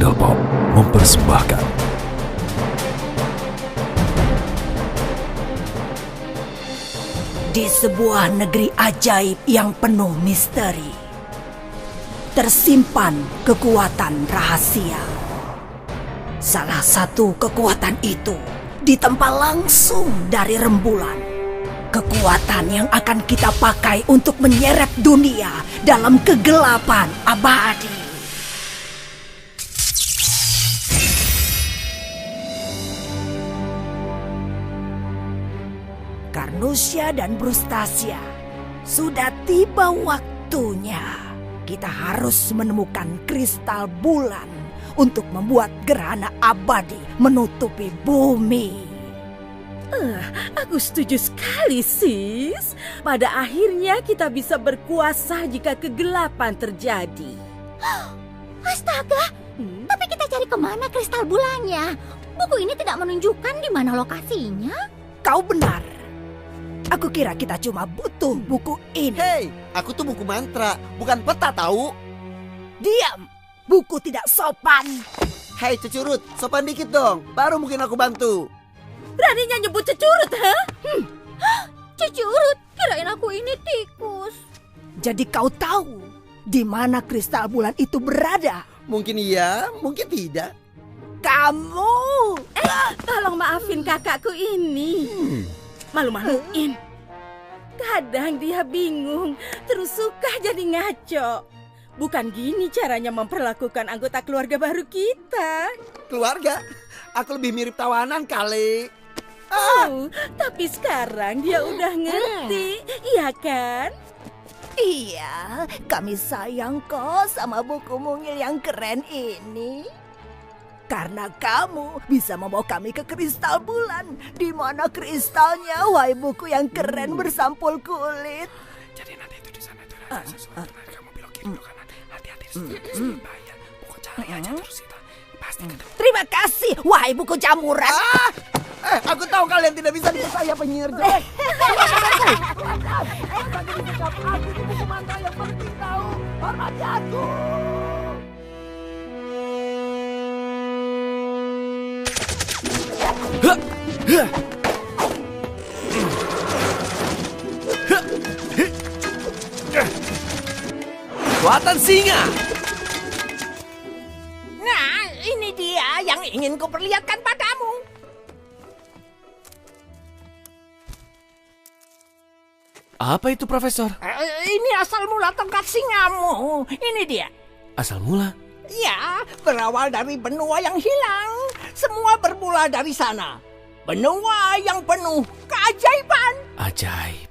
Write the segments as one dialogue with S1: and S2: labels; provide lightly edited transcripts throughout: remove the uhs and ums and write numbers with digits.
S1: Pedal Pop mempersembahkan
S2: di sebuah negeri ajaib yang penuh misteri, tersimpan kekuatan rahasia. Salah satu kekuatan itu ditempa langsung dari rembulan. Kekuatan yang akan kita pakai untuk menyeret dunia dalam kegelapan abadi. Carnusia dan Brustasia, sudah tiba waktunya. Kita harus menemukan kristal bulan untuk membuat gerhana abadi menutupi bumi.
S3: Aku setuju sekali, sis. Pada akhirnya kita bisa berkuasa jika kegelapan terjadi.
S4: Astaga, tapi kita cari kemana kristal bulannya? Buku ini tidak menunjukkan di mana lokasinya.
S2: Kau benar. Aku kira kita cuma butuh buku ini.
S5: Hei, aku tuh buku mantra, bukan peta tahu.
S2: Diam, buku tidak sopan.
S5: Hei Cecurut, sopan dikit dong, baru mungkin aku bantu.
S3: Beraninya nyebut cecurut, ha?
S4: Cecurut, kirain aku ini tikus.
S2: Jadi kau tahu di mana kristal bulan itu berada?
S5: Mungkin iya, mungkin tidak.
S2: Kamu!
S3: Tolong maafin kakakku ini. Malu-maluin. Kadang dia bingung, terus suka jadi ngaco. Bukan gini caranya memperlakukan anggota keluarga baru kita.
S5: Keluarga? Aku lebih mirip tawanan kali.
S3: Oh, tapi sekarang dia udah ngerti, iya kan?
S2: Iya, kami sayang kok sama buku mungil yang keren ini. Karena kamu bisa membawa kami ke kristal bulan. Di mana kristalnya, wahai buku yang keren bersampul kulit.
S1: Jadi nanti itu di sana itu ada sesuatu. Nanti kamu belok kiri belok kanan. Hati-hati di situ bahaya. Buku cahaya aja terus kita pasti ketemu.
S2: Terima kasih, wahai buku jamuran.
S5: Aku tahu kalian tidak bisa dipercaya penyihir jelek. Aku itu buku mantra yang penting tahu. Hormati aku.
S6: Kekuatan singa.
S7: Nah, ini dia yang ingin kuperlihatkan padamu.
S6: Apa itu, Profesor?
S7: Ini asal mula tongkat singamu. Ini dia.
S6: Asal mula?
S7: Ya, berawal dari benua yang hilang. Semua bermula dari sana. Benua yang penuh keajaiban.
S6: Ajaib.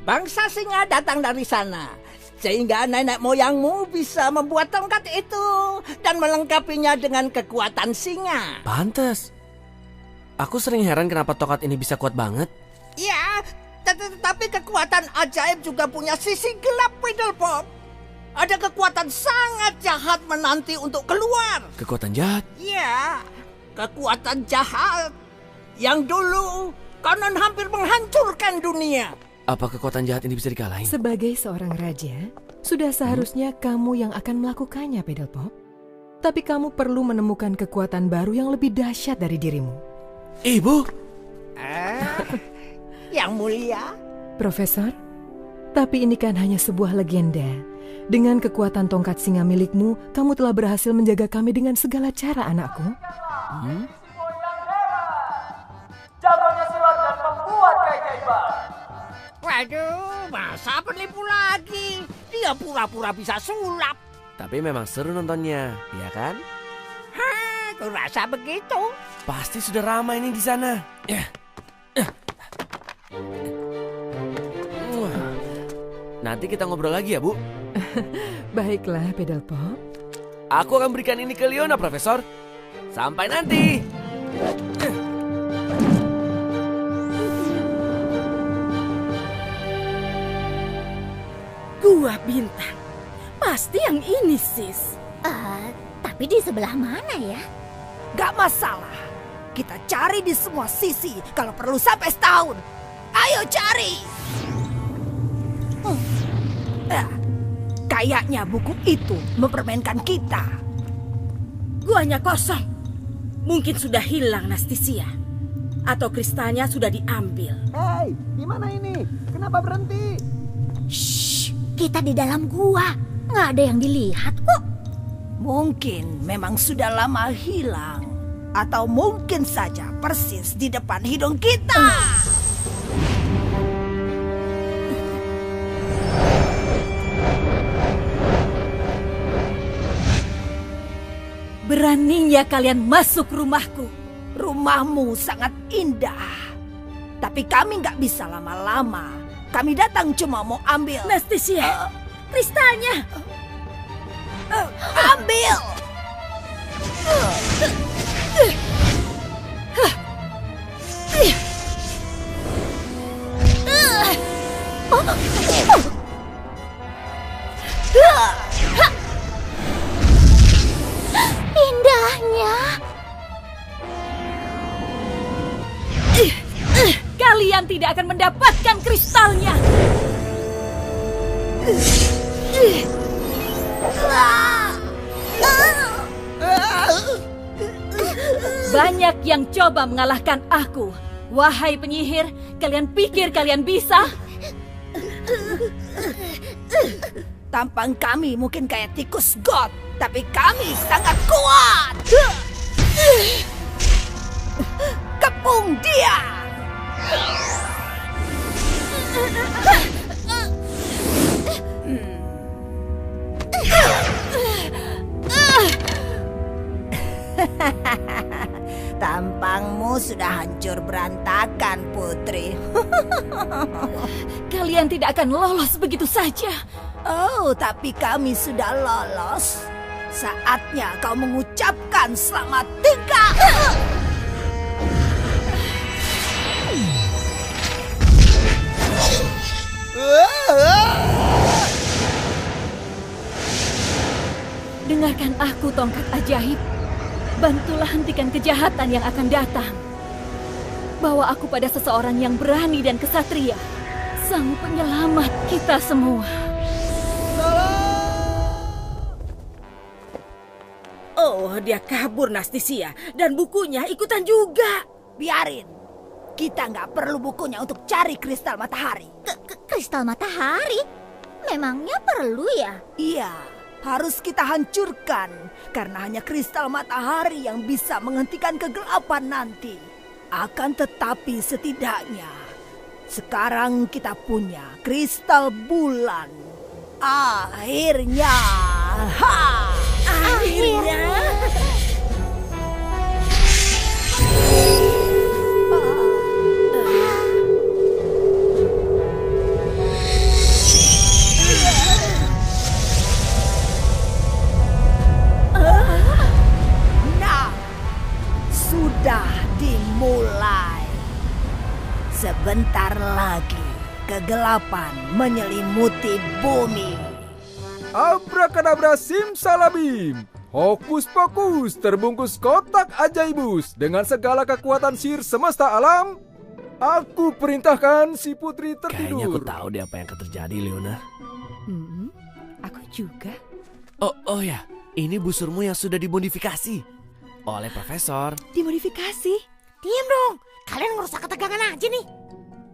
S7: Bangsa singa datang dari sana. Sehingga nenek moyangmu bisa membuat tongkat itu dan melengkapinya dengan kekuatan singa.
S6: Pantes. Aku sering heran kenapa tongkat ini bisa kuat banget.
S7: Ya, tetapi kekuatan ajaib juga punya sisi gelap, Fiddlepop. Ada kekuatan sangat jahat menanti untuk keluar.
S6: Kekuatan jahat?
S7: Ya, kekuatan jahat yang dulu konon hampir menghancurkan dunia.
S6: Apa kekuatan jahat ini bisa dikalahin?
S8: Sebagai seorang raja, sudah seharusnya kamu yang akan melakukannya, Fiddlepop. Tapi kamu perlu menemukan kekuatan baru yang lebih dahsyat dari dirimu.
S6: Ibu?
S7: Yang mulia.
S8: Profesor, tapi ini kan hanya sebuah legenda. Dengan kekuatan tongkat singa milikmu, kamu telah berhasil menjaga kami dengan segala cara, anakku.
S9: Jagonya silat dan membuat keajaiban.
S7: Waduh, masa penipu lagi? Dia pura-pura bisa sulap.
S6: Tapi memang seru nontonnya, ya kan?
S7: Hah, kurasa begitu.
S6: Pasti sudah ramai nih di sana. Nanti kita ngobrol lagi ya, Bu.
S8: Baiklah, Fiddlepop.
S6: Aku akan berikan ini ke Leona, Profesor. Sampai nanti.
S3: Gua bintang. Pasti yang ini, sis.
S4: Tapi di sebelah mana ya?
S2: Gak masalah. Kita cari di semua sisi kalau perlu sampai setahun. Ayo cari. Kayaknya buku itu mempermainkan kita.
S3: Gua Guanya kosong. Mungkin sudah hilang Nastisia. Atau kristalnya sudah diambil.
S5: Hei, gimana ini? Kenapa berhenti?
S4: Shh, kita di dalam gua. Nggak ada yang dilihat kok.
S2: Mungkin memang sudah lama hilang. Atau mungkin saja persis di depan hidung kita.
S3: Beraninya kalian masuk rumahku.
S2: Rumahmu sangat indah. Tapi kami nggak bisa lama-lama. Kami datang cuma mau ambil.
S3: Nastisia, kristalnya.
S2: Ambil!
S4: Indahnya.
S3: Kalian tidak akan mendapatkan kristalnya. Banyak yang coba mengalahkan aku. Wahai penyihir, kalian pikir kalian bisa?
S2: Tampang kami mungkin kayak tikus got, tapi kami sangat kuat. Kepung dia! Tampangmu sudah hancur berantakan, Putri.
S3: Kalian tidak akan lolos begitu saja.
S2: Oh, tapi kami sudah lolos. Saatnya kau mengucapkan selamat tinggal.
S3: Dengarkan aku, tongkat ajaib. Bantulah hentikan kejahatan yang akan datang. Bawa aku pada seseorang yang berani dan kesatria. Sang penyelamat kita semua. Oh, dia kabur Nastisia. Dan bukunya ikutan juga.
S2: Biarin. Kita nggak perlu bukunya untuk cari kristal matahari.
S4: Kristal matahari? Memangnya perlu ya?
S2: Iya, harus kita hancurkan. Karena hanya kristal matahari yang bisa menghentikan kegelapan nanti. Akan tetapi setidaknya, sekarang kita punya kristal bulan. Akhirnya. Ha!
S3: Akhirnya.
S2: Nah, sudah dimulai. Sebentar lagi kegelapan menyelimuti bumi.
S10: Abrakadabra simsalabim. Hokus pokus terbungkus kotak ajaibus dengan segala kekuatan sihir semesta alam. Aku perintahkan si putri tertidur.
S6: Kayaknya aku tahu deh apa yang akan terjadi, Leona.
S3: Aku juga.
S6: Oh ya, ini busurmu yang sudah dimodifikasi oleh Profesor.
S3: Dimodifikasi?
S4: Diam dong. Kalian ngerusak ketegangan aja nih.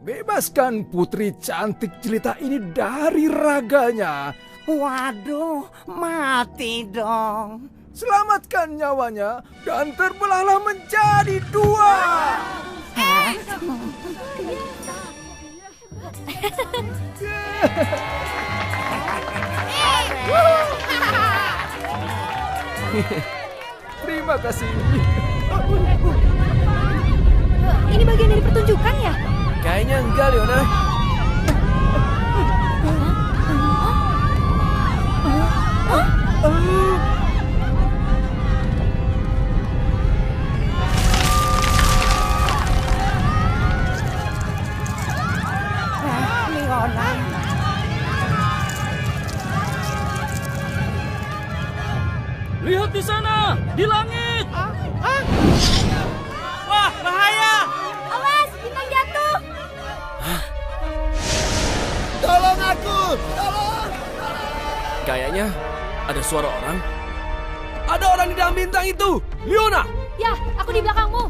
S10: Bebaskan putri cantik jelita ini dari raganya.
S7: Waduh, mati dong.
S10: Selamatkan nyawanya dan terbelahlah menjadi dua. Terima kasih.
S3: Ini bagian dari pertunjukan ya?
S6: Kayaknya enggak, Leona.
S9: Lihat di sana, di langit. Wah, bahaya.
S4: Awas, bintang jatuh.
S5: Tolong aku! Tolong!
S6: Kayaknya ada suara orang. Ada orang di dalam bintang itu! Leona!
S3: Ya, aku di belakangmu.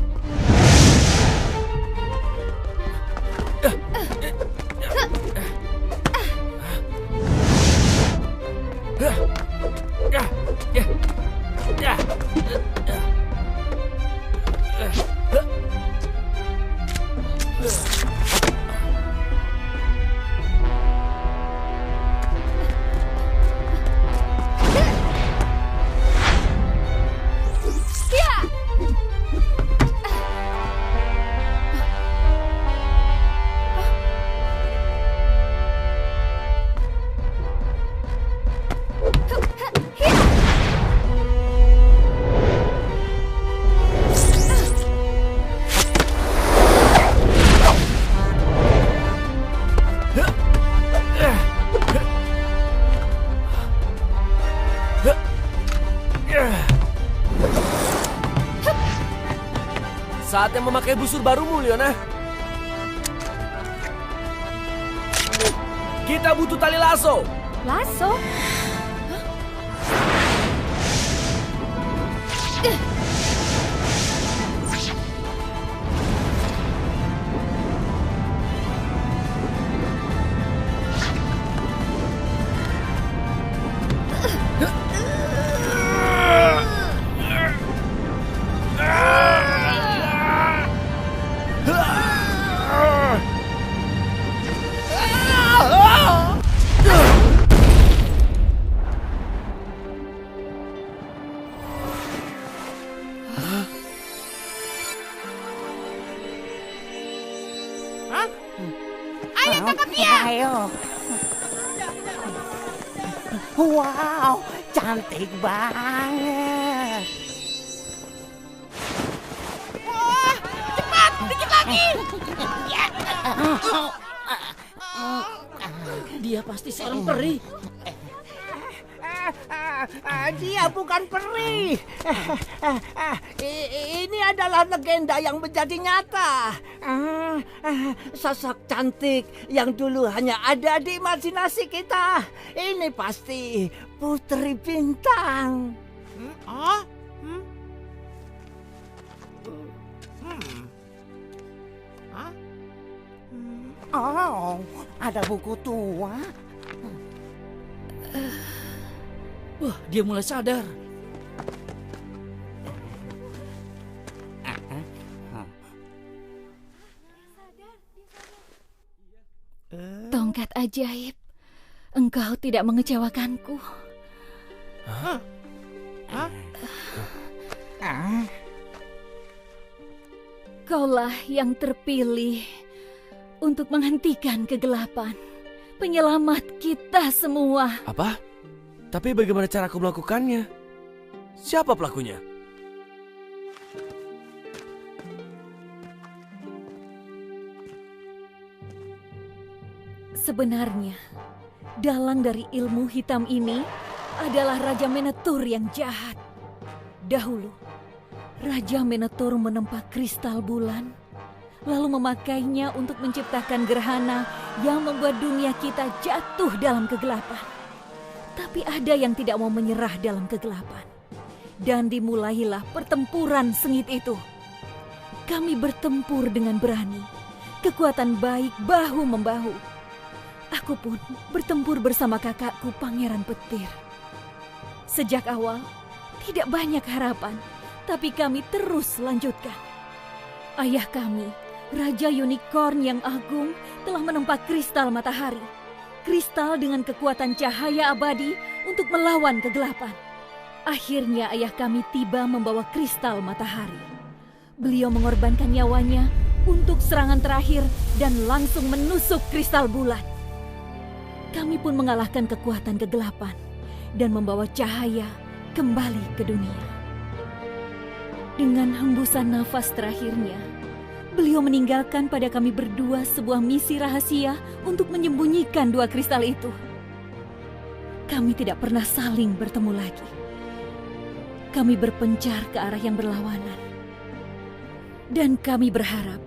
S6: Saatnya memakai busur barumu, Leona. Kita butuh tali lasso.
S3: Lasso?
S5: Ayo tangkap dia. Ayo. Wow, cantik banget. Wah, cepat, dikit lagi.
S9: Dia pasti seorang peri.
S7: Dia bukan peri. Ini adalah legenda yang menjadi nyata. Sosok cantik yang dulu hanya ada di imajinasi kita. Ini pasti Putri Bintang.
S5: Oh, ada buku tua.
S9: Wah, dia mulai sadar.
S3: Tongkat ajaib, engkau tidak mengecewakanku. Kaulah yang terpilih untuk menghentikan kegelapan, penyelamat kita semua.
S6: Apa? Tapi bagaimana cara aku melakukannya? Siapa pelakunya?
S3: Sebenarnya, dalang dari ilmu hitam ini adalah Raja Menetur yang jahat. Dahulu, Raja Menetur menempa kristal bulan, lalu memakainya untuk menciptakan gerhana yang membuat dunia kita jatuh dalam kegelapan. Tapi ada yang tidak mau menyerah dalam kegelapan. Dan dimulailah pertempuran sengit itu. Kami bertempur dengan berani. Kekuatan baik bahu-membahu. Aku pun bertempur bersama kakakku Pangeran Petir. Sejak awal, tidak banyak harapan, tapi kami terus lanjutkan. Ayah kami, Raja Unicorn yang agung, telah menempa kristal matahari. Kristal dengan kekuatan cahaya abadi untuk melawan kegelapan. Akhirnya ayah kami tiba membawa kristal matahari. Beliau mengorbankan nyawanya untuk serangan terakhir dan langsung menusuk kristal bulan. Kami pun mengalahkan kekuatan kegelapan dan membawa cahaya kembali ke dunia. Dengan hembusan nafas terakhirnya, beliau meninggalkan pada kami berdua sebuah misi rahasia untuk menyembunyikan dua kristal itu. Kami tidak pernah saling bertemu lagi. Kami berpencar ke arah yang berlawanan. Dan kami berharap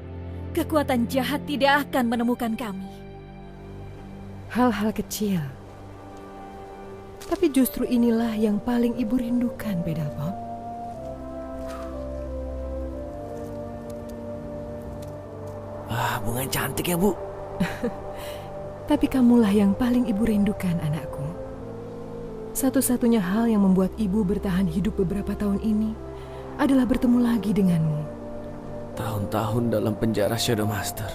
S3: kekuatan jahat tidak akan menemukan kami.
S8: Hal-hal kecil Tapi justru inilah yang paling ibu rindukan, Pedalpop.
S6: Wah, bunga yang cantik ya, Bu.
S8: Tapi kamulah yang paling ibu rindukan, anakku. Satu-satunya hal yang membuat ibu bertahan hidup beberapa tahun ini adalah bertemu lagi denganmu.
S6: Tahun-tahun dalam penjara Shadow Master.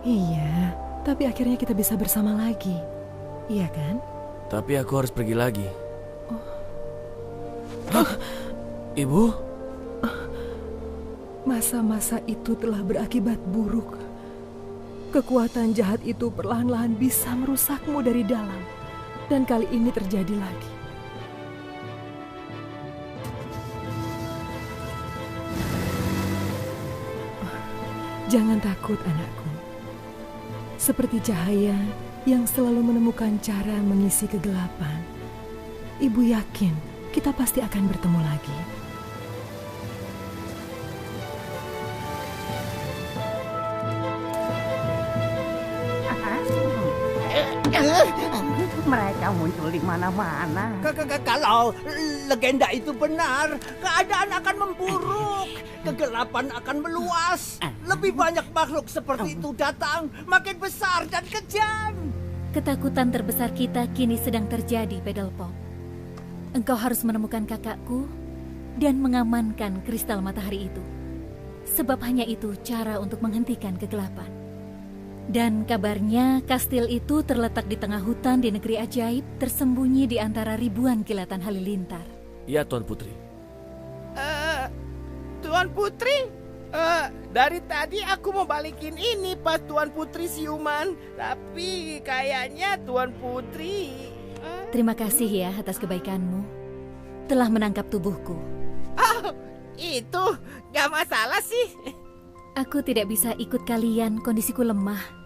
S8: Iya, tapi akhirnya kita bisa bersama lagi. Iya kan?
S6: Tapi aku harus pergi lagi. Hah? Ibu?
S8: Masa-masa itu telah berakibat buruk. Kekuatan jahat itu perlahan-lahan bisa merusakmu dari dalam. Dan kali ini terjadi lagi. Jangan takut, anakku. Seperti cahaya yang selalu menemukan cara mengisi kegelapan, ibu yakin kita pasti akan bertemu lagi.
S7: Mereka muncul di mana-mana. Kalau legenda itu benar, keadaan akan memburuk, kegelapan akan meluas, lebih banyak makhluk seperti itu datang, makin besar dan kejam.
S3: Ketakutan terbesar kita kini sedang terjadi, Pedalpop. Engkau harus menemukan kakakku dan mengamankan kristal matahari itu. Sebab hanya itu cara untuk menghentikan kegelapan. Dan kabarnya kastil itu terletak di tengah hutan di negeri ajaib, tersembunyi di antara ribuan kilatan halilintar.
S6: Iya, Tuan Putri.
S5: Tuan Putri, dari tadi aku mau balikin ini pas Tuan Putri siuman, tapi kayaknya Tuan Putri...
S3: Terima kasih ya atas kebaikanmu. Telah menangkap tubuhku.
S5: Oh, itu gak masalah sih.
S3: Aku tidak bisa ikut kalian, kondisiku lemah.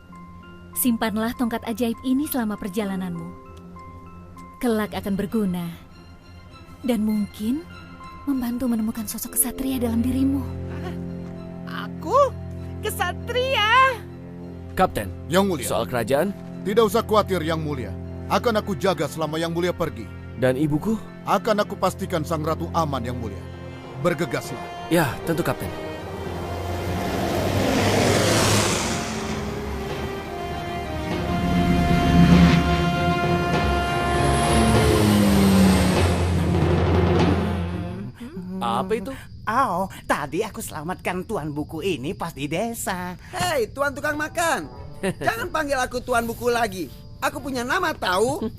S3: Simpanlah tongkat ajaib ini selama perjalananmu. Kelak akan berguna. Dan mungkin membantu menemukan sosok kesatria dalam dirimu.
S5: Aku? Kesatria?
S6: Kapten,
S11: Yang Mulia.
S6: soal kerajaan?
S11: Tidak usah khawatir, Yang Mulia. Akan aku jaga selama Yang Mulia pergi.
S6: Dan ibuku?
S11: Akan aku pastikan Sang Ratu aman, Yang Mulia. Bergegaslah.
S6: Ya, tentu, Kapten. Apa itu?
S7: Oh, tadi aku selamatkan tuan buku ini pas di desa.
S12: Hei, tuan tukang makan. Jangan panggil aku tuan buku lagi. Aku punya nama tahu?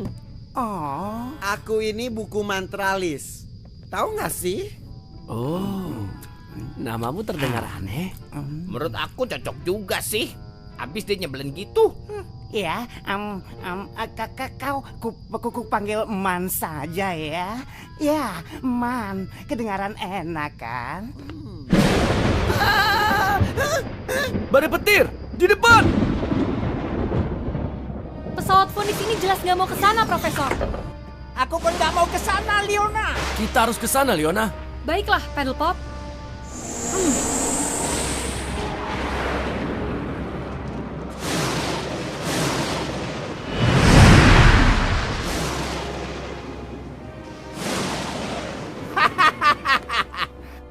S7: Oh,
S12: aku ini buku mantralis. Tahu nggak sih?
S6: Oh, namamu terdengar aneh.
S5: Menurut aku cocok juga sih. Habis dia nyebelin gitu.
S7: ya, kau panggil Man saja ya. Ya, Man, kedengaran enak kan?
S6: Badai petir di depan.
S3: Pesawat Phoenix ini jelas nggak mau ke sana, Profesor.
S7: Aku pun nggak mau ke sana, Leona.
S6: Kita harus ke sana, Leona.
S3: Baiklah, Pedalpop.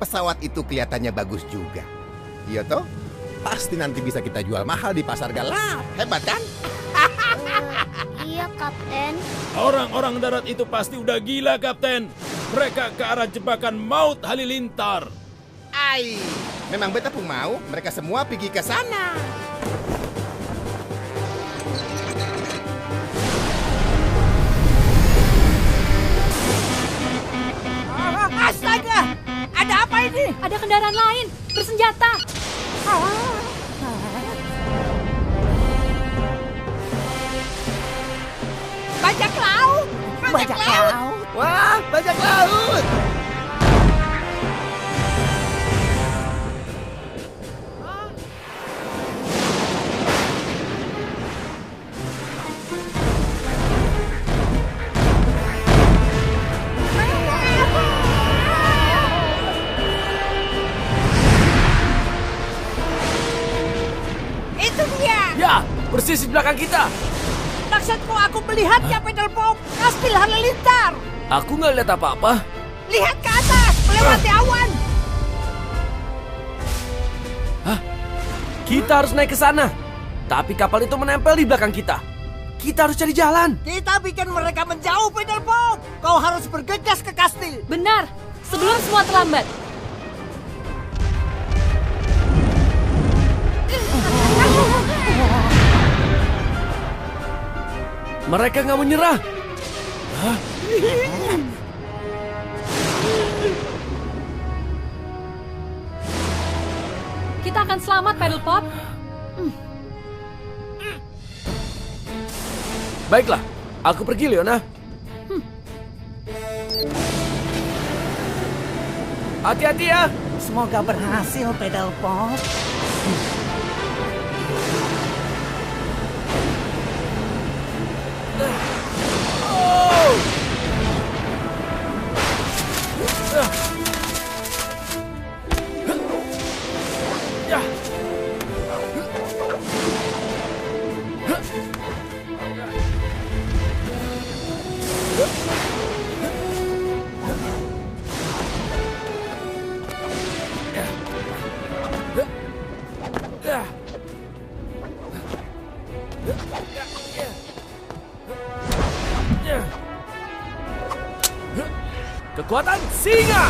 S13: Pesawat itu kelihatannya bagus juga. Iya toh? Pasti nanti bisa kita jual mahal di pasar gelap. Hebat kan?
S4: Iya, Kapten.
S10: Orang-orang darat itu pasti udah gila, Kapten. Mereka ke arah jebakan Maut Halilintar.
S13: Ai, memang beta pun mau mereka semua pergi ke sana.
S7: Astaga! Ada apa ini?
S3: Ada kendaraan lain bersenjata.
S7: Bajak laut! Bajak laut!
S12: Wah, bajak laut!
S7: Itu dia!
S6: Ya, persis di belakang kita.
S7: Maksudku aku melihatnya, Pedal Pop. Kastil Halilintar.
S6: Aku nggak lihat apa-apa.
S7: Lihat ke atas, melewati awan.
S6: Hah? Kita harus naik ke sana. Tapi kapal itu menempel di belakang kita. Kita harus cari jalan.
S7: Kita bikin mereka menjauh, Pedal Pop. Kau harus bergegas ke kastil.
S3: Benar, sebelum semua terlambat.
S6: Mereka nggak menyerah. Hah?
S3: Kita akan selamat, Pedal Pop.
S6: Baiklah, aku pergi, Leona. Hati-hati ya.
S7: Semoga berhasil, Pedal Pop.
S6: Kekuatan singa.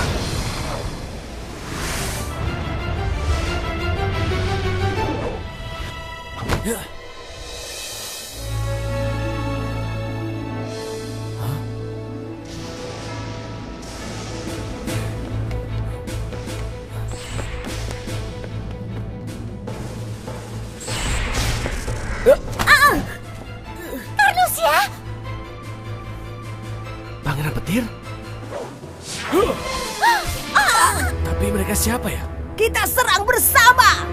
S4: Carnusia!
S6: Pangeran petir? Tapi mereka siapa ya?
S2: Kita serang bersama.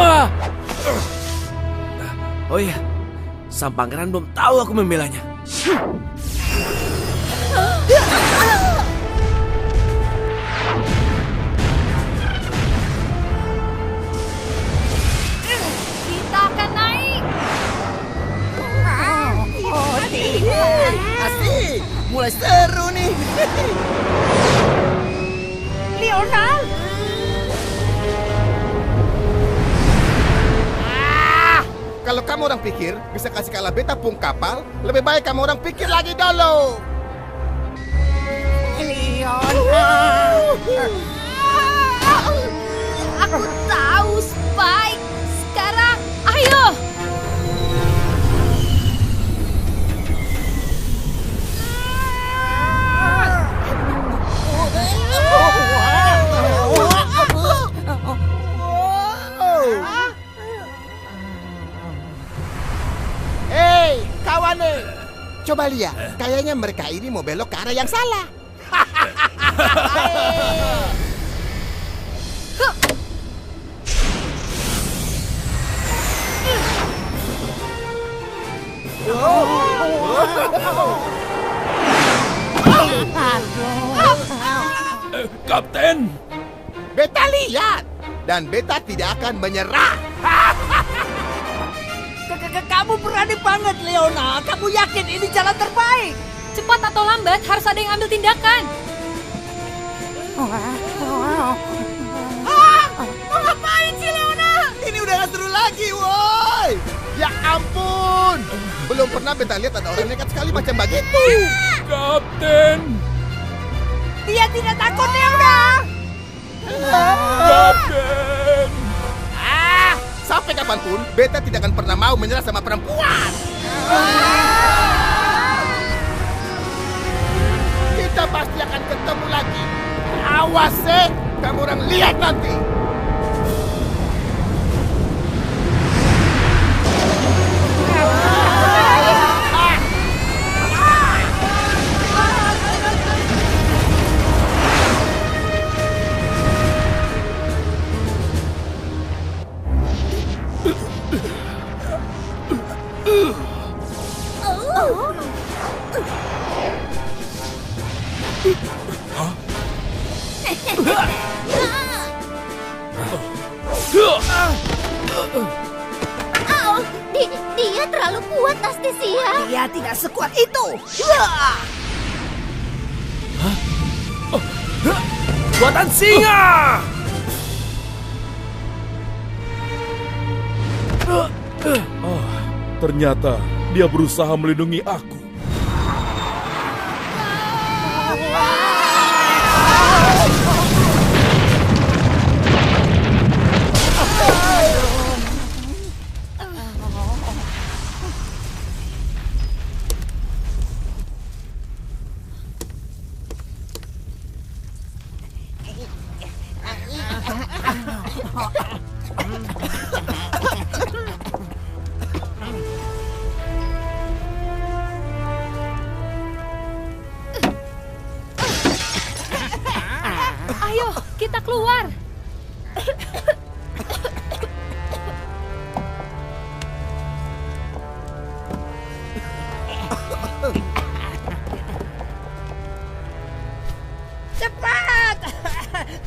S6: Hah? Oh iya, sang pangeran belum tahu aku membelanya.
S3: Kita akan naik.
S12: Oh, tidak. Asik. Mulai seru nih.
S7: Leona!
S13: Kalau kamu orang pikir bisa kasih kalah beta pung kapal, lebih baik kamu orang pikir lagi dulu.
S3: Aku tahu, Spike. Sekarang, ayo.
S13: Hei, kawan nih. Coba lihat, kayaknya mereka ini mau belok ke arah yang salah.
S10: Kapten!
S13: Beta lihat, dan beta tidak akan menyerah.
S7: Kamu berani banget, Leona. Kamu yakin ini jalan terbaik?
S3: Cepat atau lambat, harus ada yang ambil tindakan.
S2: Mau ngapain sih, Leona?
S13: Ini udah gak seru lagi, woi. Ya ampun. Belum pernah beta lihat ada orang nekat sekali macam begitu.
S10: Kapten!
S7: Dia tidak takut, Leona.
S10: Kapten!
S13: Sampai kapanpun, beta tidak akan pernah mau menyerah sama perempuan. Kita pasti akan ketemu lagi. Awas, kamu orang lihat nanti.
S4: Dia terlalu kuat, Astisia.
S2: Dia tidak sekuat itu.
S6: Buatan singa!
S10: Ternyata dia berusaha melindungi aku.
S3: Ayo, kita keluar.
S7: Cepat!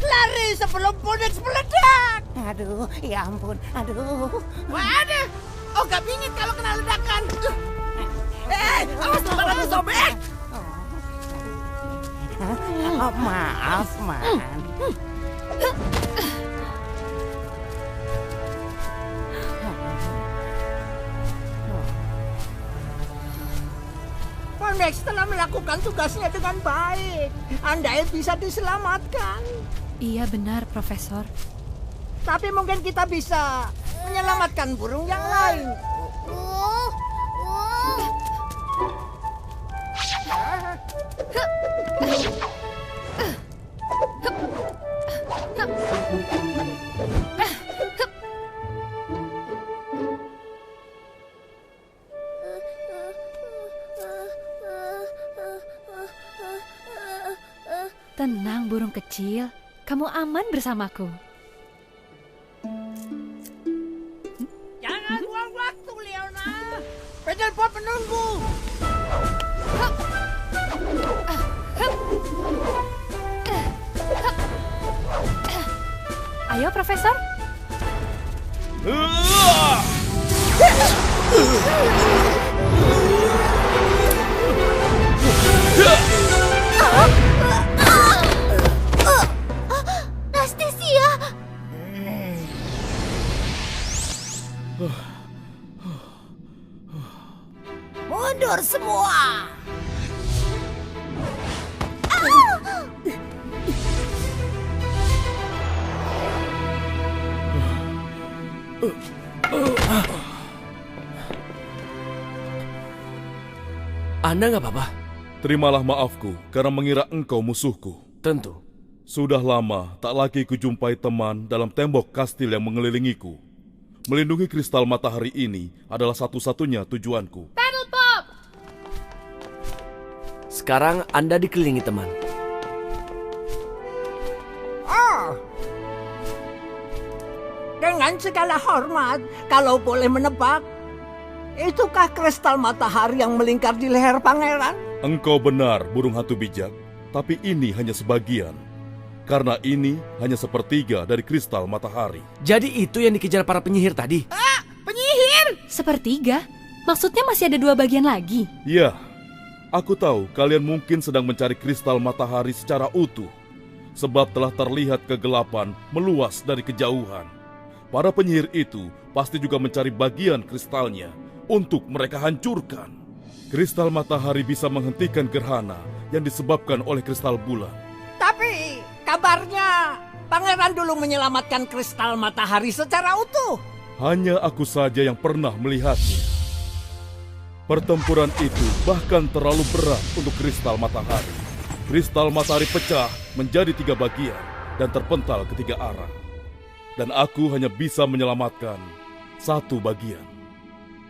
S7: Lari sebelum Phoenix meledak!
S2: Aduh, ya ampun. Aduh.
S5: Waduh, oh gak bingit kalau kena ledakan. Awas kepalamu sobek.
S2: Oh, maaf, Man.
S7: Phoenix telah melakukan tugasnya dengan baik. Andai bisa diselamatkan.
S3: Iya benar, Profesor.
S7: Tapi mungkin kita bisa menyelamatkan burung yang lain.
S3: Tenang, burung kecil. Kamu aman bersamaku.
S7: Jangan buang waktu, Leona. Penyelpot menunggu.
S3: Ayo, Profesor.
S4: Astisia.
S2: Mundur semua.
S6: Anda nggak apa-apa?
S10: Terimalah maafku karena mengira engkau musuhku.
S6: Tentu.
S10: Sudah lama tak lagi kujumpai teman dalam tembok kastil yang mengelilingiku. Melindungi kristal matahari ini adalah satu-satunya tujuanku.
S3: Paddle Pop!
S6: Sekarang Anda dikelilingi teman.
S7: Oh. Dengan segala hormat, kalau boleh menebak, itukah kristal matahari yang melingkar di leher pangeran?
S10: Engkau benar, burung hantu bijak. Tapi ini hanya sebagian. Karena ini hanya sepertiga dari kristal matahari.
S6: Jadi itu yang dikejar para penyihir tadi?
S3: Penyihir? Sepertiga? Maksudnya masih ada 2 bagian lagi?
S10: Ya, aku tahu kalian mungkin sedang mencari kristal matahari secara utuh. Sebab telah terlihat kegelapan meluas dari kejauhan. Para penyihir itu pasti juga mencari bagian kristalnya untuk mereka hancurkan. Kristal matahari bisa menghentikan gerhana yang disebabkan oleh kristal bulan.
S7: Tapi kabarnya pangeran dulu menyelamatkan kristal matahari secara utuh.
S10: Hanya aku saja yang pernah melihatnya. Pertempuran itu bahkan terlalu berat untuk kristal matahari. Kristal matahari pecah menjadi 3 bagian dan terpental ke 3 arah. Dan aku hanya bisa menyelamatkan 1 bagian.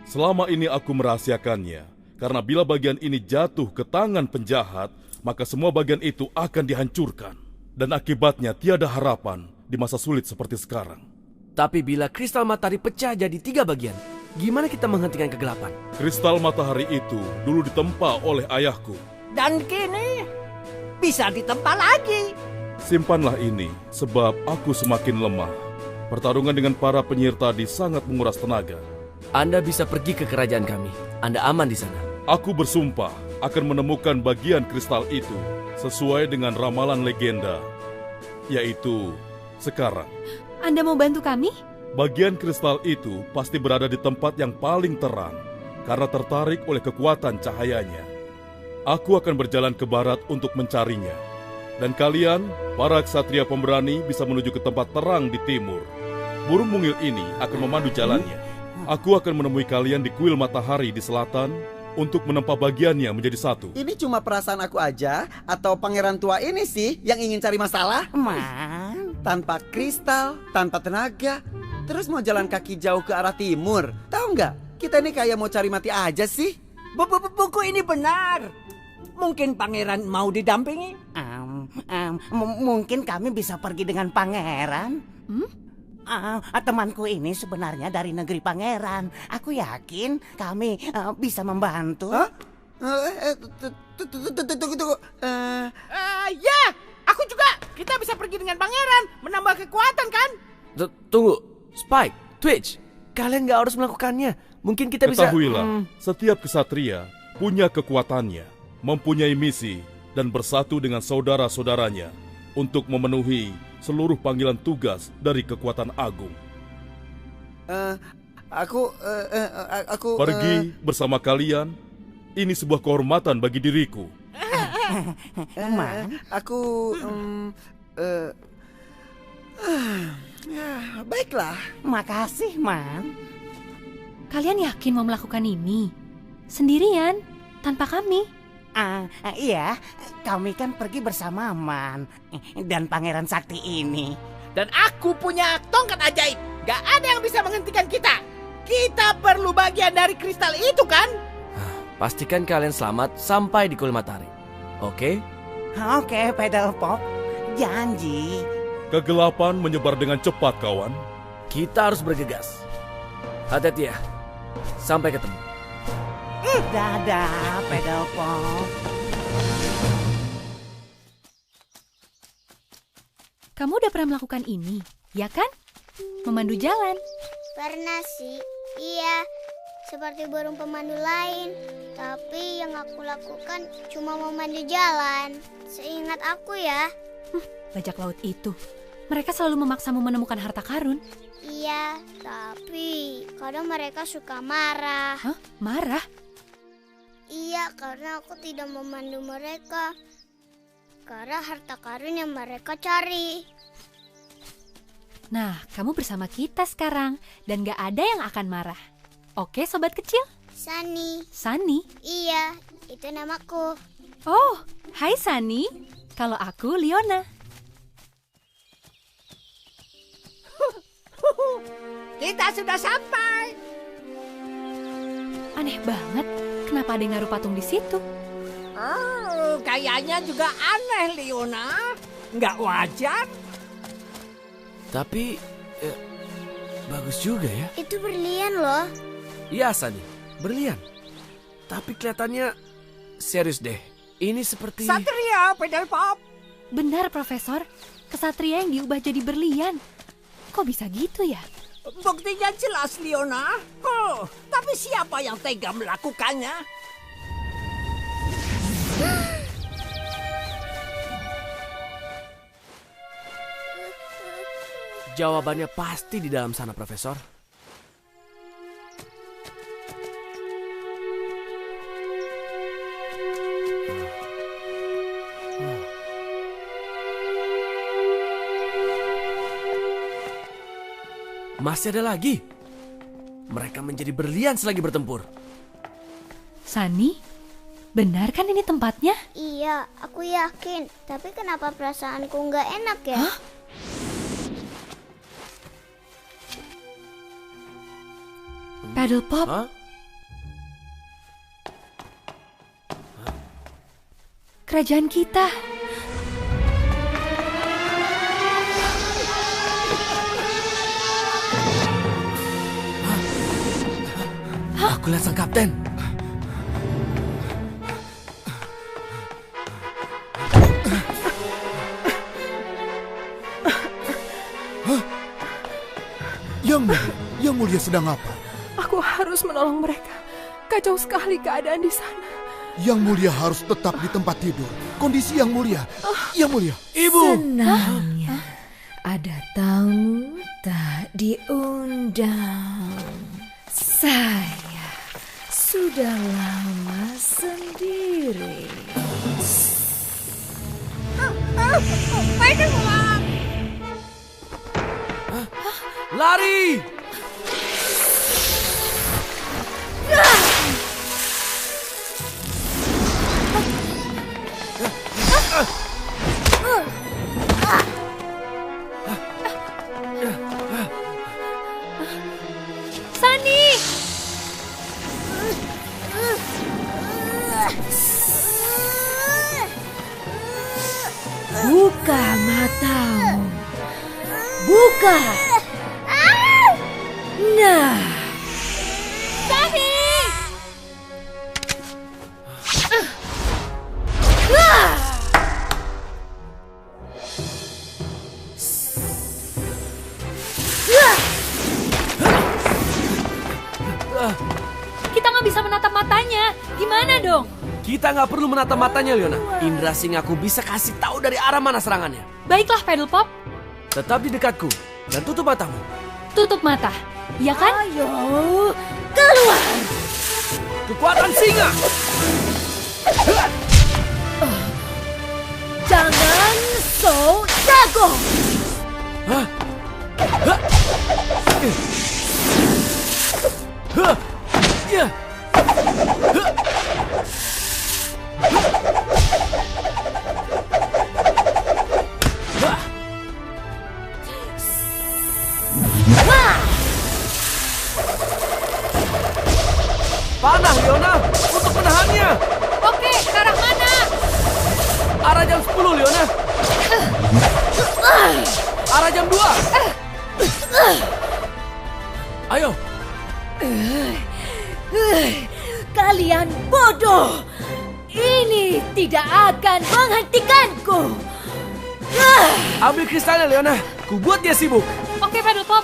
S10: Selama ini aku merahasiakannya, karena bila bagian ini jatuh ke tangan penjahat, maka semua bagian itu akan dihancurkan. Dan akibatnya tiada harapan di masa sulit seperti sekarang.
S6: Tapi bila kristal matahari pecah jadi 3 bagian, gimana kita menghentikan kegelapan?
S10: Kristal matahari itu dulu ditempa oleh ayahku.
S7: Dan kini bisa ditempa lagi.
S10: Simpanlah ini, sebab aku semakin lemah. Pertarungan dengan para penyihir tadi sangat menguras tenaga.
S6: Anda bisa pergi ke kerajaan kami. Anda aman di sana.
S10: Aku bersumpah akan menemukan bagian kristal itu sesuai dengan ramalan legenda, yaitu sekarang.
S3: Anda mau bantu kami?
S10: Bagian kristal itu pasti berada di tempat yang paling terang karena tertarik oleh kekuatan cahayanya. Aku akan berjalan ke barat untuk mencarinya. Dan kalian, para ksatria pemberani, bisa menuju ke tempat terang di timur. Burung mungil ini akan memandu jalannya. Aku akan menemui kalian di kuil matahari di selatan untuk menempa bagiannya menjadi satu.
S12: Ini cuma perasaan aku aja, atau pangeran tua ini sih yang ingin cari masalah?
S5: Man,
S12: tanpa kristal, tanpa tenaga, terus mau jalan kaki jauh ke arah timur. Tahu nggak? Kita ini kayak mau cari mati aja sih.
S7: Buku ini benar. Mungkin pangeran mau didampingi?
S5: Mungkin kami bisa pergi dengan pangeran. Temanku ini sebenarnya dari negeri pangeran. Aku yakin kami bisa membantu.
S12: Tunggu.
S5: Ya, aku juga. Kita bisa pergi dengan pangeran, menambah kekuatan kan?
S6: Tunggu, Spike, Twitch, kalian nggak harus melakukannya. Mungkin kita bisa...
S10: Ketahuilah, setiap kesatria punya kekuatannya, mempunyai misi, dan bersatu dengan saudara-saudaranya untuk memenuhi seluruh panggilan tugas dari kekuatan agung.
S12: Aku
S10: pergi bersama kalian, ini sebuah kehormatan bagi diriku.
S12: Baiklah.
S5: Makasih, Man.
S3: Kalian yakin mau melakukan ini? Sendirian? Tanpa kami?
S5: Iya, kami kan pergi bersama Man dan Pangeran Sakti ini. Dan aku punya tongkat ajaib. Gak ada yang bisa menghentikan kita. Kita perlu bagian dari kristal itu kan?
S6: Pastikan kalian selamat sampai di kuil matahari. Oke?
S5: Oke, Pedal Pop. Janji.
S10: Kegelapan menyebar dengan cepat, kawan.
S6: Kita harus bergegas. Hati-hati ya. Sampai ketemu.
S5: Dadah, Pedal Pop.
S3: Kamu udah pernah melakukan ini, ya kan? Memandu jalan.
S14: Pernah sih, iya. Seperti burung pemandu lain. Tapi yang aku lakukan cuma memandu jalan. Seingat aku ya.
S3: Bajak laut itu. Mereka selalu memaksamu menemukan harta karun.
S14: Iya, tapi kadang mereka suka marah.
S3: Hah? Marah?
S14: Iya, karena aku tidak memandu mereka. Karena harta karun yang mereka cari.
S3: Nah, kamu bersama kita sekarang. Dan gak ada yang akan marah. Oke, sobat kecil?
S14: Sunny.
S3: Sunny?
S14: Iya, itu namaku.
S3: Oh, hai Sunny. Kalau aku Leona.
S7: Kita sudah sampai.
S3: Aneh banget. Kenapa ada yang naruh patung di situ?
S7: Kayaknya juga aneh, Leona. Nggak wajar.
S6: Tapi, bagus juga ya.
S14: Itu berlian loh.
S6: Iya, Sunny. Berlian. Tapi kelihatannya serius deh. Ini seperti...
S7: Satria, Pedal Pop.
S3: Benar, Profesor. Kesatria yang diubah jadi berlian. Kok bisa gitu ya?
S7: Buktinya jelas, Leona. Tapi siapa yang tega melakukannya?
S6: Jawabannya pasti di dalam sana, Profesor. Masih ada lagi. Mereka menjadi berlian selagi bertempur.
S3: Sunny, benar kan ini tempatnya?
S14: Iya, aku yakin. Tapi kenapa perasaanku nggak enak ya?
S3: Hah? Pedal Pop?
S6: Hah?
S3: Kerajaan kita.
S6: Aku lihat sang kapten.
S11: Mulia sedang apa?
S8: Aku harus menolong mereka. Kacau sekali keadaan di sana.
S11: Yang Mulia harus tetap di tempat tidur. Kondisi Yang Mulia. Yang Mulia.
S6: Ibu.
S8: Senangnya ada tamu tak diundang. Saya sudah lama sendiri.
S6: Lari!
S3: Sani!
S8: Buka matamu. Buka. Nah.
S3: Sani! Kita nggak bisa menatap matanya. Gimana dong?
S6: Kita nggak perlu menatap matanya, Leona. Indra Singaku bisa kasih tahu dari arah mana serangannya.
S3: Baiklah, Paddle Pop.
S6: Tetap di dekatku dan tutup matamu.
S3: Tutup mata, ya kan?
S2: Ayo, keluar.
S6: Kekuatan singa.
S2: Jangan so jago.
S6: Hah? Ya. Panah, Leona, untuk menahannya.
S3: Oke, ke arah mana?
S6: Arah jam 10, Leona. Arah jam 2. Ayo.
S2: Kalian bodoh. Ini tidak akan menghentikanku.
S6: Ambil kristalnya, Leona. Ku buat dia sibuk.
S3: Oke, Paddle Pop.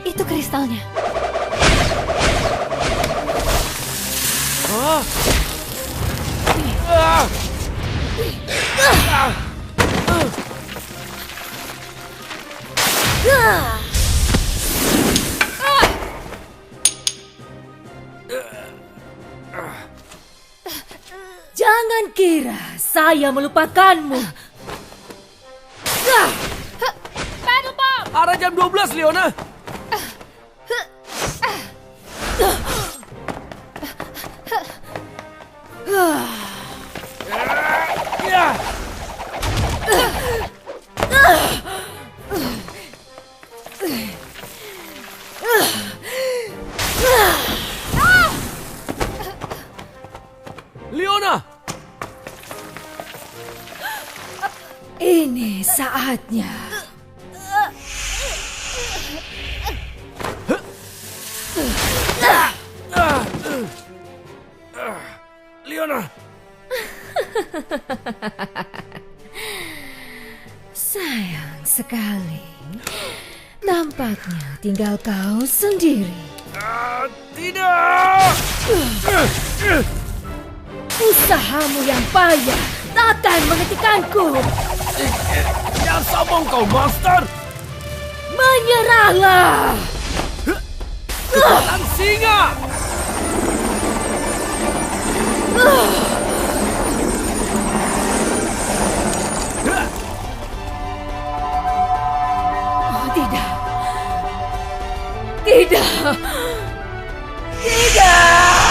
S3: Itu kristalnya.
S2: Jangan kira saya melupakanmu.
S3: Paddle Pop.
S6: Arah jam 12, Leona. Leona.
S2: Ini saatnya.
S6: Leona.
S2: Sayang sekali. Tampaknya tinggal kau sendiri.
S6: Tidak.
S2: Usahamu yang payah takkan menghentikanku.
S6: Jangan sombong kau, monster.
S2: Menyerahlah.
S6: Kekuatan singa.
S2: Oh, tidak. Tidak. Tidak.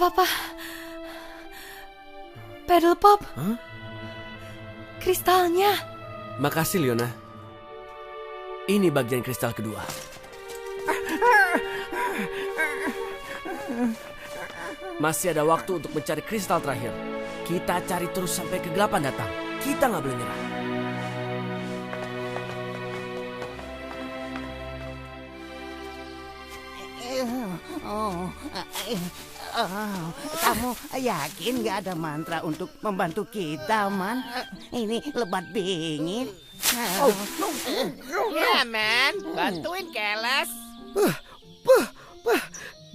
S8: Papa. Paddle Pop.
S6: Hah?
S8: Kristalnya.
S6: Makasih, Leona. Ini bagian kristal kedua. Masih ada waktu untuk mencari kristal terakhir. Kita cari terus sampai kegelapan datang. Kita nggak boleh nyerah.
S5: Kamu yakin gak ada mantra untuk membantu kita, Man? Ini lebat bingit. Ya, Man. Bantuin Keles.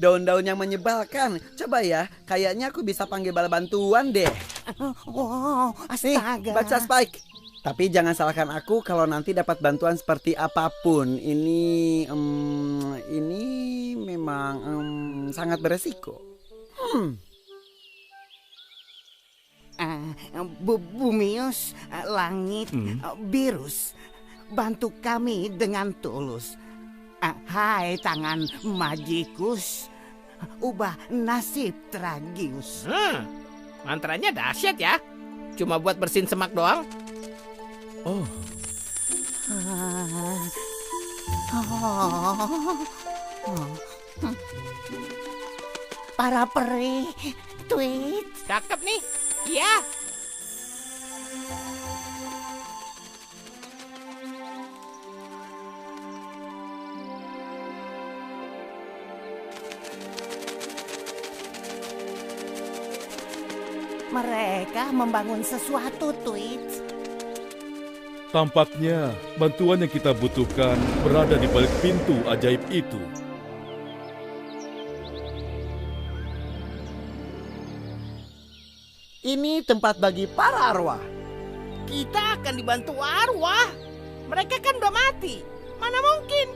S12: Daun-daun yang menyebalkan. Coba ya, kayaknya aku bisa panggil bala bantuan deh.
S5: Wow, astaga.
S12: Nih, baca Spike. Tapi jangan salahkan aku kalau nanti dapat bantuan seperti apapun. Ini memang sangat beresiko.
S5: Bumius, langit, Virus, bantu kami dengan tulus. Hai tangan magikus, ubah nasib tragius. Mantranya dahsyat ya. Cuma buat bersihin semak doang. Para peri, tweet. Cakep nih. Iya. Mereka membangun sesuatu, Tweet.
S10: Tampaknya bantuan yang kita butuhkan berada di balik pintu ajaib itu.
S7: Ini tempat bagi para arwah.
S5: Kita akan dibantu arwah. Mereka kan udah mati. Mana mungkin?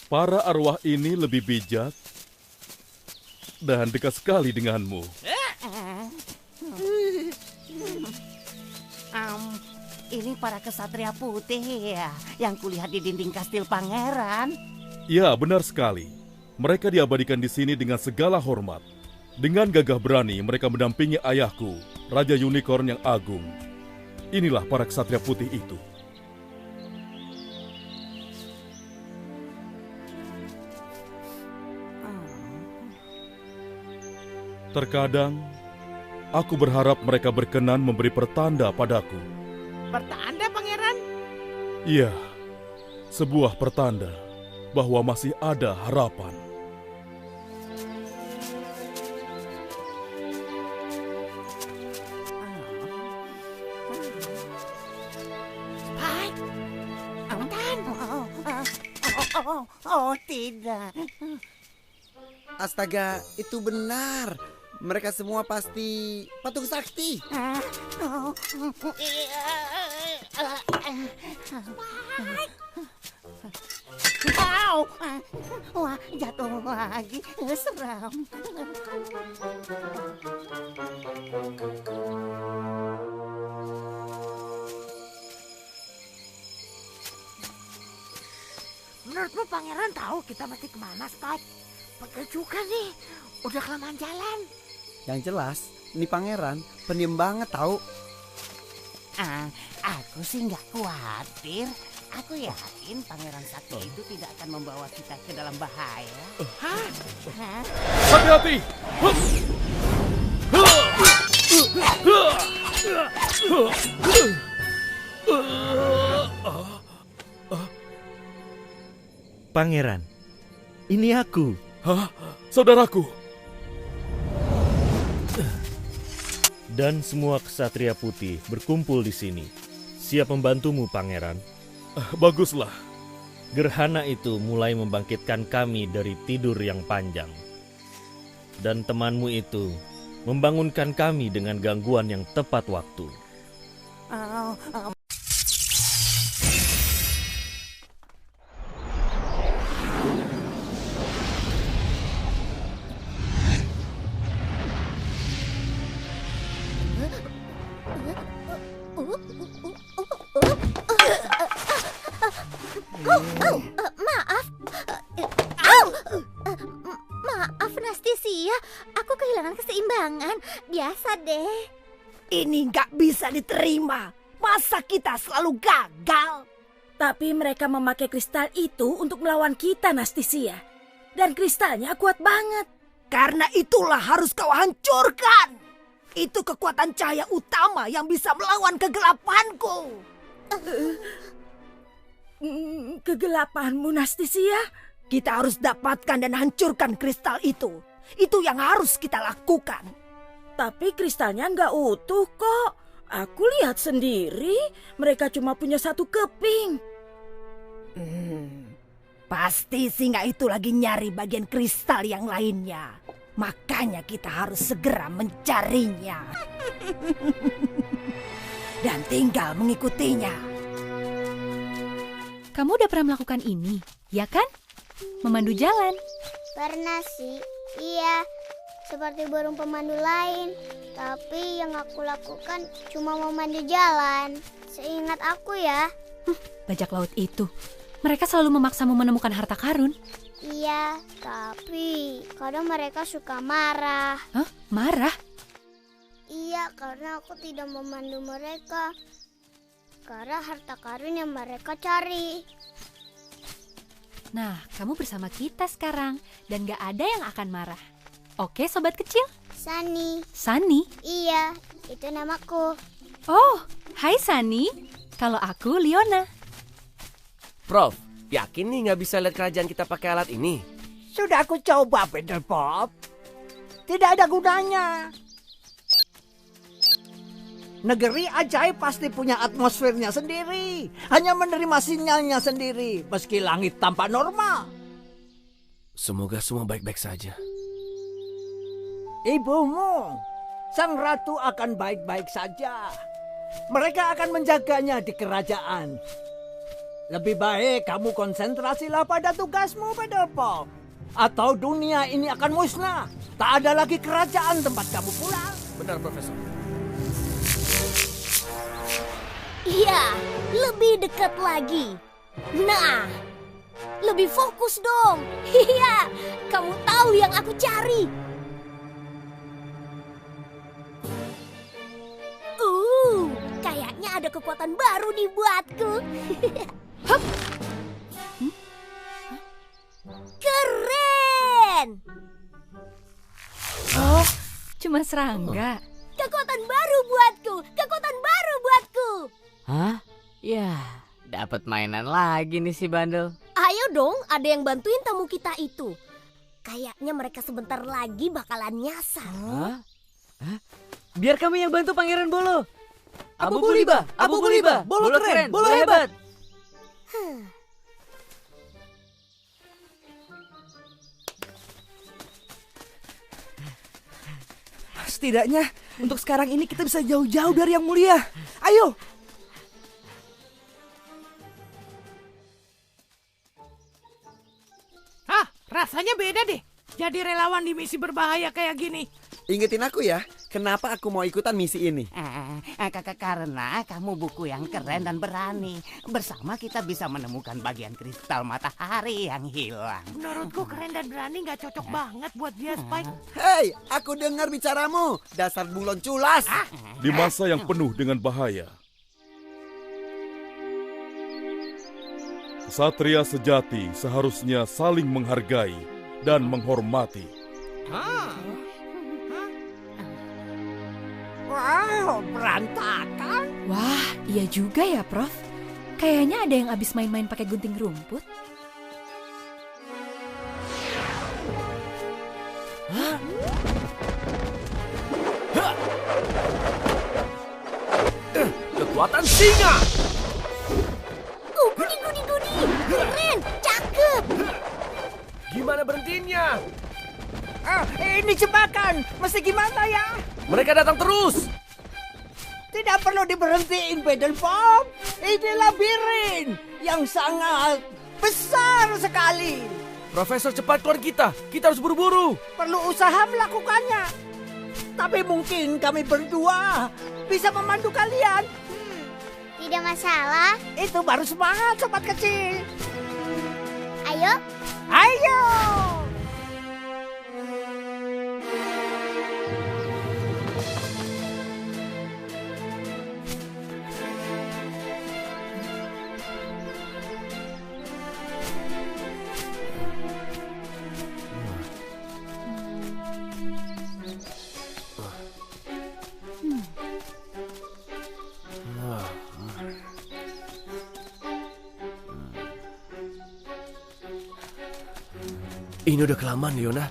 S10: Para arwah ini lebih bijak dan dekat sekali denganmu.
S5: Ini para kesatria putih ya, yang kulihat di dinding kastil pangeran.
S10: Ya, benar sekali. Mereka diabadikan di sini dengan segala hormat. Dengan gagah berani mereka mendampingi ayahku, Raja Unicorn yang agung. Inilah para kesatria putih itu. Terkadang, aku berharap mereka berkenan memberi pertanda padaku.
S5: Pertanda, Pangeran?
S10: Iya, sebuah pertanda bahwa masih ada harapan.
S5: Oh, tidak.
S12: Astaga, itu benar. Mereka semua pasti patung sakti.
S5: Wah, jatuh lagi. Seram.
S15: Menurutmu Pangeran tahu kita mesti kemana, Spike? Pegel juga nih, udah kelamaan jalan.
S12: Yang jelas, ini Pangeran pendiam banget tahu.
S5: Aku sih nggak khawatir. Aku yakin Pangeran Sakti itu tidak akan membawa kita ke dalam bahaya.
S10: Hati-hati!
S16: Pangeran, ini aku.
S10: Hah? Saudaraku?
S16: Dan semua kesatria putih berkumpul di sini. Siap membantumu, Pangeran.
S10: Baguslah.
S16: Gerhana itu mulai membangkitkan kami dari tidur yang panjang. Dan temanmu itu membangunkan kami dengan gangguan yang tepat waktu.
S4: bisa deh.
S2: Ini nggak bisa diterima. Masa kita selalu gagal?
S3: Tapi mereka memakai kristal itu untuk melawan kita, Nastisia. Dan kristalnya kuat banget.
S2: Karena itulah harus kau hancurkan. Itu kekuatan cahaya utama yang bisa melawan kegelapanku.
S3: Kegelapanmu, Nastisia?
S2: Kita harus dapatkan dan hancurkan kristal itu. Itu yang harus kita lakukan.
S3: Tapi kristalnya nggak utuh kok. Aku lihat sendiri, mereka cuma punya satu keping.
S2: Pasti singa itu lagi nyari bagian kristal yang lainnya. Makanya kita harus segera mencarinya. Dan tinggal mengikutinya.
S3: Kamu udah pernah melakukan ini, ya kan? Memandu jalan.
S14: Pernah sih, iya. Seperti burung pemandu lain. Tapi yang aku lakukan cuma memandu jalan. Seingat aku ya.
S3: Bajak laut itu. Mereka selalu memaksamu menemukan harta karun.
S14: Iya, tapi kadang mereka suka marah.
S3: Hah? Marah?
S14: Iya, karena aku tidak memandu mereka. Karena harta karun yang mereka cari.
S3: Nah, kamu bersama kita sekarang. Dan gak ada yang akan marah. Oke, sobat kecil?
S14: Sani.
S3: Sani?
S14: Iya, itu namaku.
S3: Oh, hai Sani. Kalau aku Leona.
S6: Prof, yakin nih nggak bisa lihat kerajaan kita pakai alat ini?
S7: Sudah aku coba, Peter Pop. Tidak ada gunanya. Negeri ajaib pasti punya atmosfernya sendiri. Hanya menerima sinyalnya sendiri, meski langit tampak normal.
S6: Semoga semua baik-baik saja.
S7: Ibumu, sang ratu akan baik-baik saja. Mereka akan menjaganya di kerajaan. Lebih baik kamu konsentrasilah pada tugasmu, Peter Pop. Atau dunia ini akan musnah. Tak ada lagi kerajaan tempat kamu pulang.
S6: Benar, Profesor.
S4: Iya, lebih dekat lagi. Nah, lebih fokus dong. Iya, kamu tahu yang aku cari. Kayaknya ada kekuatan baru dibuatku. Hup. Keren!
S3: Oh, cuma serangga.
S4: Kekuatan baru buatku. Kekuatan baru buatku.
S17: Hah? Ya, dapat mainan lagi nih si bandel.
S4: Ayo dong, ada yang bantuin tamu kita itu. Kayaknya mereka sebentar lagi bakalan nyasar.
S17: Hah? Biar kami yang bantu Pangeran Bolo.
S6: Abu Buliba, Bolo keren, Bolo hebat.
S1: Setidaknya untuk sekarang ini kita bisa jauh-jauh dari Yang Mulia. Ayo.
S15: Rasanya beda deh. Jadi relawan di misi berbahaya kayak gini.
S12: Ingetin aku ya, kenapa aku mau ikutan misi ini?
S5: Karena kamu buku yang keren dan berani. Bersama kita bisa menemukan bagian kristal matahari yang hilang.
S15: Menurutku keren dan berani gak cocok banget buat dia, Spike.
S12: Hei, aku dengar bicaramu, dasar bunglon culas.
S10: Di masa yang penuh dengan bahaya, Satria sejati seharusnya saling menghargai dan menghormati.
S7: Wow, berantakan.
S3: Wah, iya juga ya, Prof. Kayaknya ada yang abis main-main pakai gunting rumput.
S6: Kekuatan singa.
S4: Gudi. Keren, cakep.
S6: Gimana berhentinya?
S7: Ini jebakan. Mesti gimana ya?
S6: Mereka datang terus.
S7: Tidak perlu diberhentiin, Peter Pop. Ini labirin yang sangat besar sekali.
S6: Profesor, cepat keluar kita. Kita harus buru-buru.
S7: Perlu usaha melakukannya. Tapi mungkin kami berdua bisa memandu kalian.
S14: Tidak masalah.
S7: Itu baru semangat, sobat kecil.
S14: Ayo.
S7: Ayo.
S6: Ini udah kelamaan, Leona.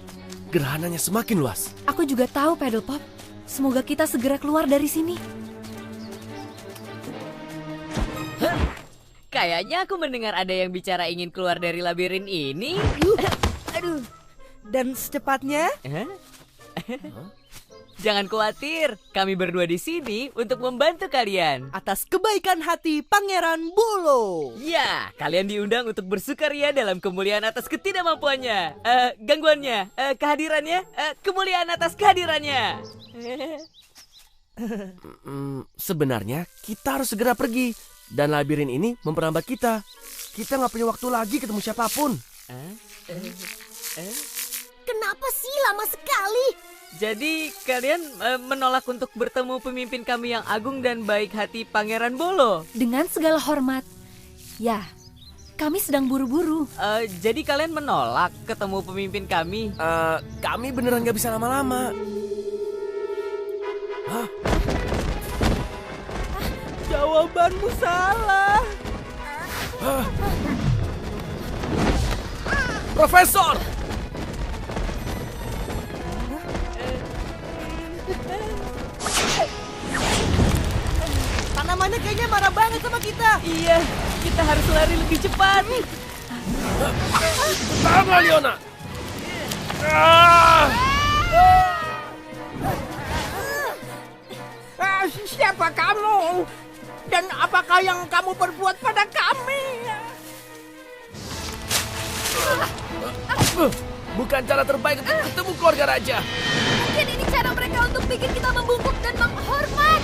S6: Gerhananya semakin luas.
S3: Aku juga tahu, Paddle Pop. Semoga kita segera keluar dari sini.
S17: Kayaknya aku mendengar ada yang bicara ingin keluar dari labirin ini.
S2: Aduh. Dan secepatnya?
S17: Jangan khawatir, kami berdua di sini untuk membantu kalian.
S2: Atas kebaikan hati Pangeran Bolo.
S17: Ya, kalian diundang untuk bersukaria dalam kemuliaan atas ketidakmampuannya, gangguannya, kehadirannya, kemuliaan atas kehadirannya.
S6: Sebenarnya kita harus segera pergi. Dan labirin ini memperlambat kita. Kita nggak punya waktu lagi ketemu siapapun.
S4: Kenapa sih lama sekali?
S17: Jadi kalian menolak untuk bertemu pemimpin kami yang agung dan baik hati Pangeran Bolo?
S3: Dengan segala hormat. Ya, kami sedang buru-buru.
S17: Jadi kalian menolak ketemu pemimpin kami?
S6: Kami beneran nggak bisa lama-lama.
S2: Jawabanmu salah.
S6: Profesor!
S2: Tanamannya kayaknya marah banget sama kita.
S17: Iya, kita harus lari lebih cepat.
S6: Tahanlah, Leona!
S7: Siapa kamu? Dan apakah yang kamu perbuat pada kami?
S6: Bukan cara terbaik untuk ketemu keluarga raja.
S3: Mungkin ini cara mereka untuk bikin kita membungkuk dan menghormat.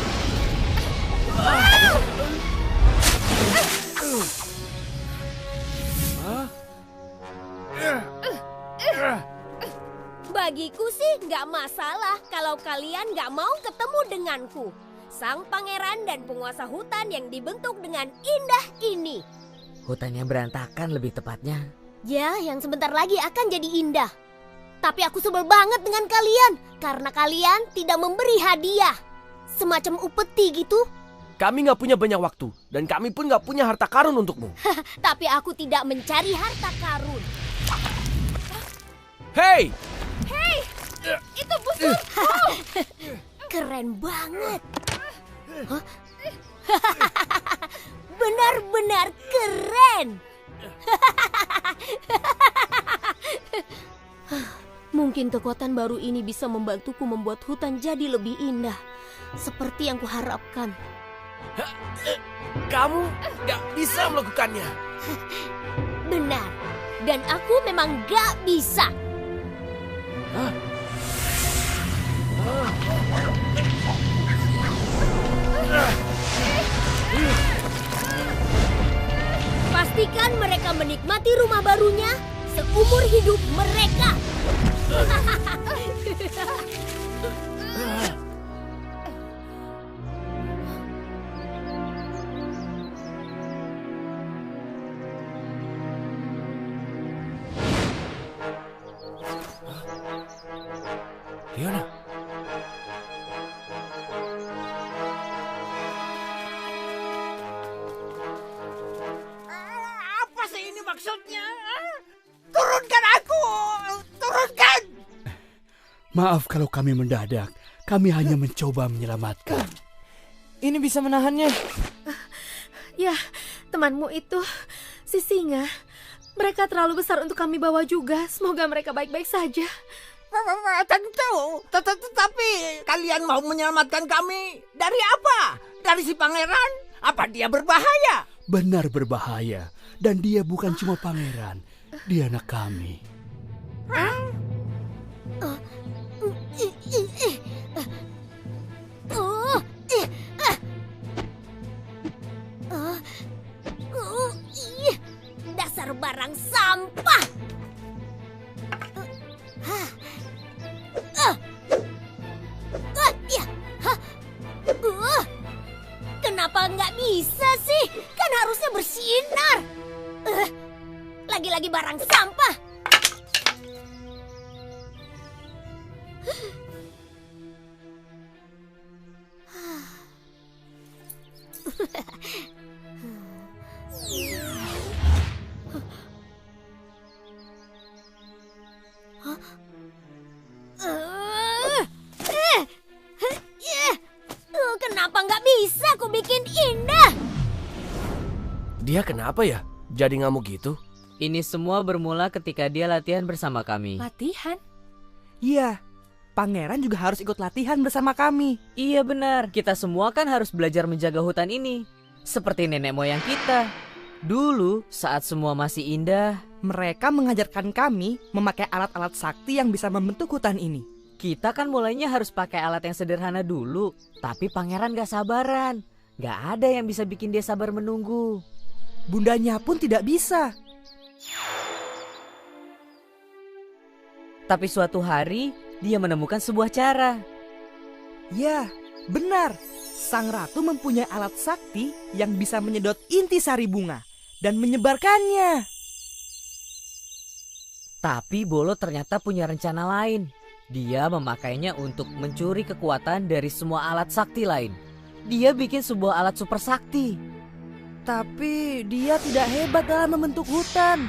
S4: Bagiku sih nggak masalah kalau kalian nggak mau ketemu denganku. Sang pangeran dan penguasa hutan yang dibentuk dengan indah ini.
S17: Hutan yang berantakan lebih tepatnya.
S4: Ya, yang sebentar lagi akan jadi indah. Tapi aku sebel banget dengan kalian karena kalian tidak memberi hadiah. Semacam upeti gitu.
S6: Kami nggak punya banyak waktu dan kami pun nggak punya harta karun untukmu.
S4: Tapi aku tidak mencari harta karun.
S6: Hei!
S4: Hei! Itu busuk! Keren banget. Benar-benar keren. Mungkin kekuatan baru ini bisa membantuku membuat hutan jadi lebih indah. Seperti yang kuharapkan.
S6: Kamu gak bisa melakukannya.
S4: Benar. Dan aku memang gak bisa. Pastikan mereka menikmati rumah barunya seumur hidup mereka.
S6: Leona.
S7: Apa sih ini maksudnya? Turunkan aku! Turunkan!
S18: Maaf kalau kami mendadak. Kami hanya mencoba menyelamatkan.
S19: Ini bisa menahannya.
S3: Ya, temanmu itu, si singa. Mereka terlalu besar untuk kami bawa juga. Semoga mereka baik-baik saja.
S7: Tentu, tetapi kalian mau menyelamatkan kami dari apa? Dari si pangeran? Apa dia berbahaya?
S18: Benar berbahaya. Dan dia bukan cuma pangeran. Dia anak kami.
S4: Dasar barang sampah. Kenapa nggak bisa sih? Kan harusnya bersinar. Lagi-lagi barang sampah. Kenapa nggak bisa aku bikin indah?
S6: Dia kenapa ya? Jadi ngamuk gitu?
S17: Ini semua bermula ketika dia latihan bersama kami.
S20: Latihan? Iya, pangeran juga harus ikut latihan bersama kami.
S17: Iya benar, kita semua kan harus belajar menjaga hutan ini. Seperti nenek moyang kita. Dulu, saat semua masih indah,
S20: mereka mengajarkan kami memakai alat-alat sakti yang bisa membentuk hutan ini.
S17: Kita kan mulainya harus pakai alat yang sederhana dulu. Tapi pangeran gak sabaran. Gak ada yang bisa bikin dia sabar menunggu.
S20: Bundanya pun tidak bisa.
S17: Tapi suatu hari, dia menemukan sebuah cara.
S20: Ya, benar. Sang ratu mempunyai alat sakti yang bisa menyedot intisari bunga dan menyebarkannya.
S17: Tapi Bolo ternyata punya rencana lain. Dia memakainya untuk mencuri kekuatan dari semua alat sakti lain. Dia bikin sebuah alat super sakti.
S20: Tapi dia tidak hebat dalam membentuk hutan.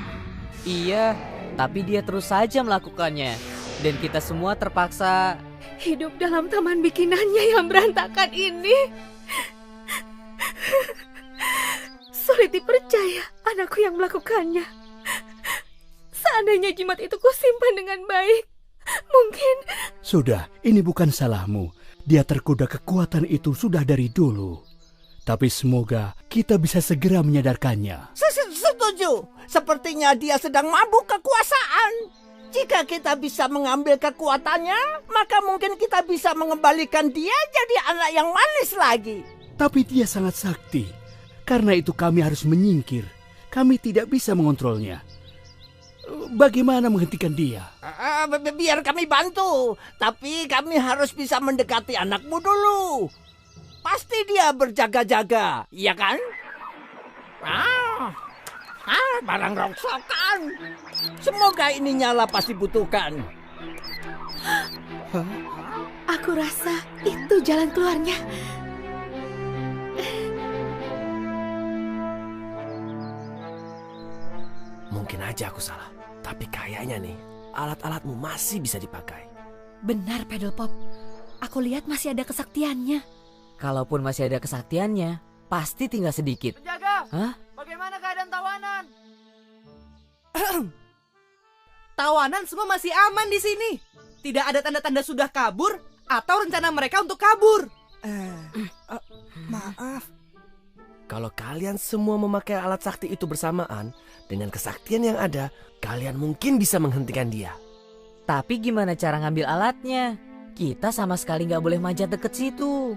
S17: Iya, tapi dia terus saja melakukannya. Dan kita semua terpaksa
S3: hidup dalam taman bikinannya yang berantakan ini. Sulit dipercaya anakku yang melakukannya. Seandainya jimat itu kusimpan dengan baik, mungkin...
S18: Sudah, ini bukan salahmu. Dia tergoda kekuatan itu sudah dari dulu. Tapi semoga kita bisa segera menyadarkannya.
S7: Setuju. Sepertinya dia sedang mabuk kekuasaan. Jika kita bisa mengambil kekuatannya, maka mungkin kita bisa mengembalikan dia jadi anak yang manis lagi.
S18: Tapi dia sangat sakti. Karena itu kami harus menyingkir. Kami tidak bisa mengontrolnya. Bagaimana menghentikan dia?
S7: Biar kami bantu. Tapi kami harus bisa mendekati anakmu dulu. Pasti dia berjaga-jaga, iya kan? Barang rongsokan. Semoga ini nyala pasti butuhkan.
S3: Aku rasa itu jalan keluarnya.
S6: Mungkin aja aku salah, tapi kayaknya nih alat-alatmu masih bisa dipakai.
S3: Benar, Pedal Pop. Aku lihat masih ada kesaktiannya.
S17: Kalaupun masih ada kesaktiannya, pasti tinggal sedikit.
S20: Penjaga,
S17: hah?
S20: Bagaimana keadaan tawanan? Tawanan semua masih aman di sini. Tidak ada tanda-tanda sudah kabur atau rencana mereka untuk kabur. Maaf.
S6: Kalau kalian semua memakai alat sakti itu bersamaan, dengan kesaktian yang ada, kalian mungkin bisa menghentikan dia.
S17: Tapi gimana cara ngambil alatnya? Kita sama sekali nggak boleh manjat deket situ.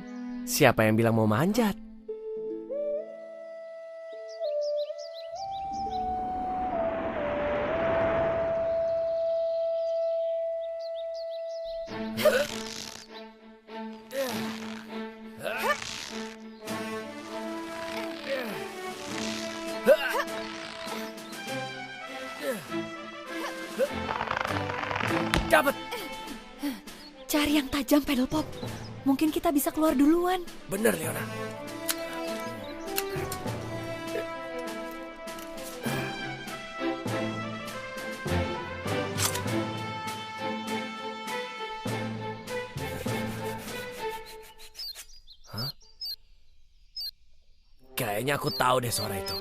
S6: Siapa yang bilang mau manjat? Dapat.
S3: Cari yang tajam, Pedal Pop. Mungkin kita bisa keluar duluan.
S6: Bener, Leona. Hah? Kayaknya aku tahu deh suara itu.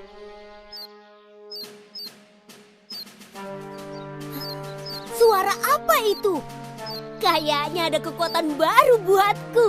S4: Suara apa itu? Kayaknya ada kekuatan baru buatku.